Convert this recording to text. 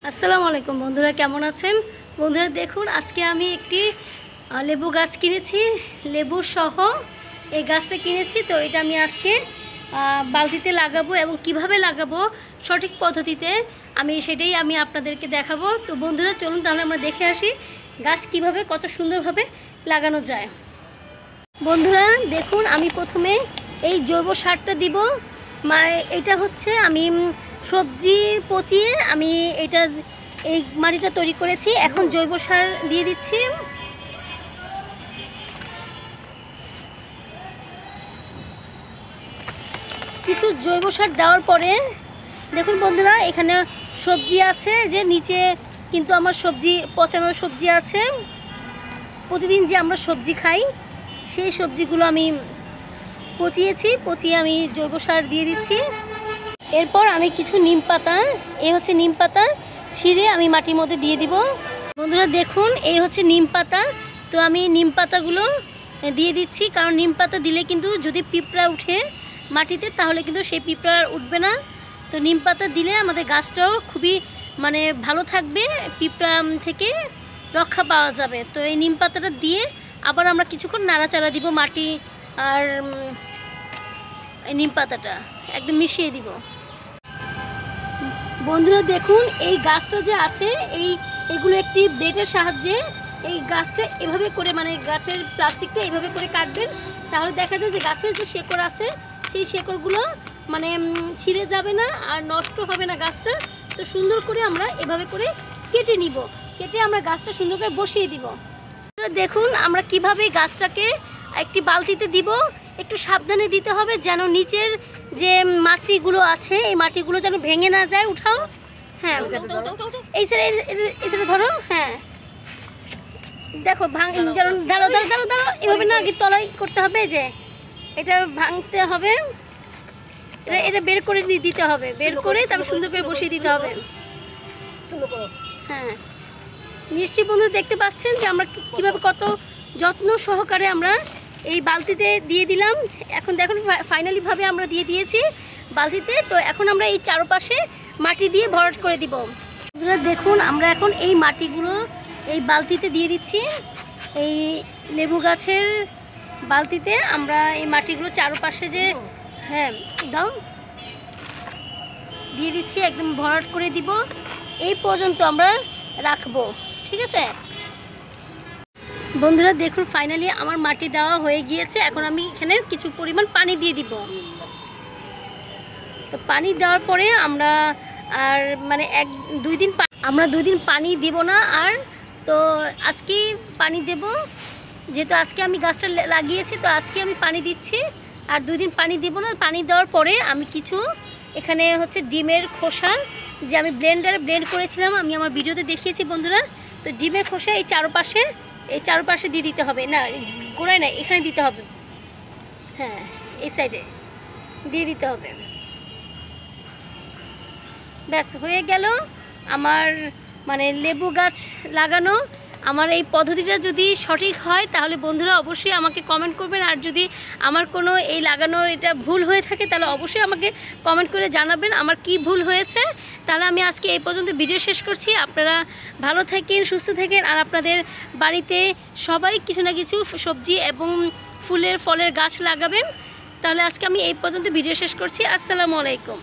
আসসালামু আলাইকুম বন্ধুরা, কেমন আছেন? বন্ধুরা দেখুন, আজকে আমি একটি লেবু গাছ কিনেছি, লেবু সহ এই গাছটা কিনেছি। তো এটা আমি আজকে বালতিতে লাগাবো এবং কিভাবে লাগাবো সঠিক পদ্ধতিতে সেটাই আমি আপনাদেরকে দেখাবো। তো বন্ধুরা চলুন তাহলে আমরা দেখে আসি গাছ কিভাবে কত সুন্দরভাবে লাগানো যায়। বন্ধুরা দেখুন, আমি প্রথমে এই জৈব সারটা দিব। এটা হচ্ছে আমি সবজি পচিয়ে এই মাটিটা তৈরি করেছি। এখন জৈব সার দিয়ে দিচ্ছি। কিছু জৈব সার দেওয়ার পরে দেখুন বন্ধুরা, এখানে সবজি আছে, যে নিচে কিন্তু আমার পচানো সবজি আছে। প্রতিদিন যে আমরা সবজি খাই সেই সবজিগুলো আমি পচিয়ে আমি জৈব সার দিয়ে দিচ্ছি। এরপর আমি কিছু নিম পাতা, হচ্ছে নিম পাতা ছিঁড়ে আমি মাটির মধ্যে দিয়ে দিব। বন্ধুরা দেখুন, এই হচ্ছে নিম পাতা। তো আমি নিম পাতাগুলো দিয়ে দিচ্ছি, কারণ নিম পাতা দিলে কিন্তু যদি পিঁপড়া উঠে মাটিতে তাহলে কিন্তু সেই পিঁপড়া উঠবে না। তো নিম পাতা দিলে আমাদের গাছটাও খুবই ভালো থাকবে, পিঁপড়া থেকে রক্ষা পাওয়া যাবে। তো এই নিম পাতাটা দিয়ে আবার আমরা কিছুক্ষণ নাড়াচাড়া দিব, মাটি আর নিম পাতাটা একদম মিশিয়ে দিব। বন্ধুরা দেখুন, এই গাছটা যে আছে এগুলো একটি ব্লেডের সাহায্যে এই গাছটা এভাবে করে গাছের প্লাস্টিকটা এভাবে করে কাটবেন, তাহলে দেখা যায় যে গাছের যে শেকড় আছে সেই শেকড়গুলো ছিঁড়ে যাবে না আর নষ্ট হবে না গাছটা। তো সুন্দর করে আমরা এভাবে করে কেটে নিব, কেটে আমরা গাছটা সুন্দর করে বসিয়ে দিব। দেখুন আমরা কিভাবে গাছটাকে একটি বালতিতে দিব। একটু সাবধানে দিতে হবে যেন নিচের যে মাটিগুলো আছে এই মাটিগুলো যেন ভেঙে না যায়। উঠাও, হ্যাঁ এই সাইডে ধরো, হ্যাঁ দেখো যেন দাঁড়ো এভাবে না, আগে তলাই করতে হবে, যে এটা ভাঙতে হবে, এটা বের করে দিতে হবে, বের করে তারপর সুন্দর করে বসিয়ে দিতে হবে। হ্যাঁ নিশ্চয়ই বন্ধু দেখতে পাচ্ছেন যে আমরা কিভাবে কত যত্ন সহকারে আমরা এই বালতিতে দিয়ে দিলাম। এখন দেখুন ফাইনালি ভাবে আমরা দিয়ে দিয়েছি বালতিতে। তো এখন আমরা এই চারপাশে মাটি দিয়ে ভরাট করে দিব। বন্ধুরা দেখুন, আমরা এখন এই মাটিগুলো এই বালতিতে দিয়ে দিচ্ছি। এই লেবু গাছের বালতিতে আমরা এই মাটিগুলো চারপাশে যে দাও দিয়ে দিচ্ছি, একদম ভরাট করে দিব। এই পর্যন্ত আমরা রাখবো, ঠিক আছে বন্ধুরা। দেখুন ফাইনালি আমার মাটি দেওয়া হয়ে গিয়েছে। এখন আমি এখানে কিছু পরিমাণ পানি দিয়ে দিব। তো পানি দেওয়ার পরে আমরা আর আমরা 2 দিন পানি দিব না আর। তো আজকে পানি দেব, যেহেতু আজকে আমি গাছটা লাগিয়েছি, তো আজকে আমি পানি দিচ্ছি আর 2 দিন পানি দিব না। পানি দেওয়ার পরে আমি কিছু এখানে হচ্ছে ডিমের খোসা, যে আমি ব্লেন্ডারে ব্লেন্ড করেছিলাম, আমি আমার ভিডিওতে দেখিয়েছি বন্ধুরা। তো ডিমের খোসা এই চারপাশে দিয়ে দিতে হবে, না গোড়ায় না, এখানে দিতে হবে, হ্যাঁ এই সাইডে দিয়ে দিতে হবে। ব্যাস হয়ে গেল আমার লেবু গাছ লাগানো। আমার এই পদ্ধতিটা যদি সঠিক হয় তাহলে বন্ধুরা অবশ্যই আমাকে কমেন্ট করবেন, আর যদি আমার কোনো এই লাগানোর এটা ভুল হয়ে থাকে তাহলে অবশ্যই আমাকে কমেন্ট করে জানাবেন আমার কি ভুল হয়েছে। তাহলে আমি আজকে এই পর্যন্ত ভিডিও শেষ করছি। আপনারা ভালো থাকেন, সুস্থ থাকেন, আর আপনাদের বাড়িতে সবাই কিছু না কিছু সবজি এবং ফলের গাছ লাগাবেন। তাহলে আজকে আমি এই পর্যন্ত ভিডিও শেষ করছি। আসসালামু আলাইকুম।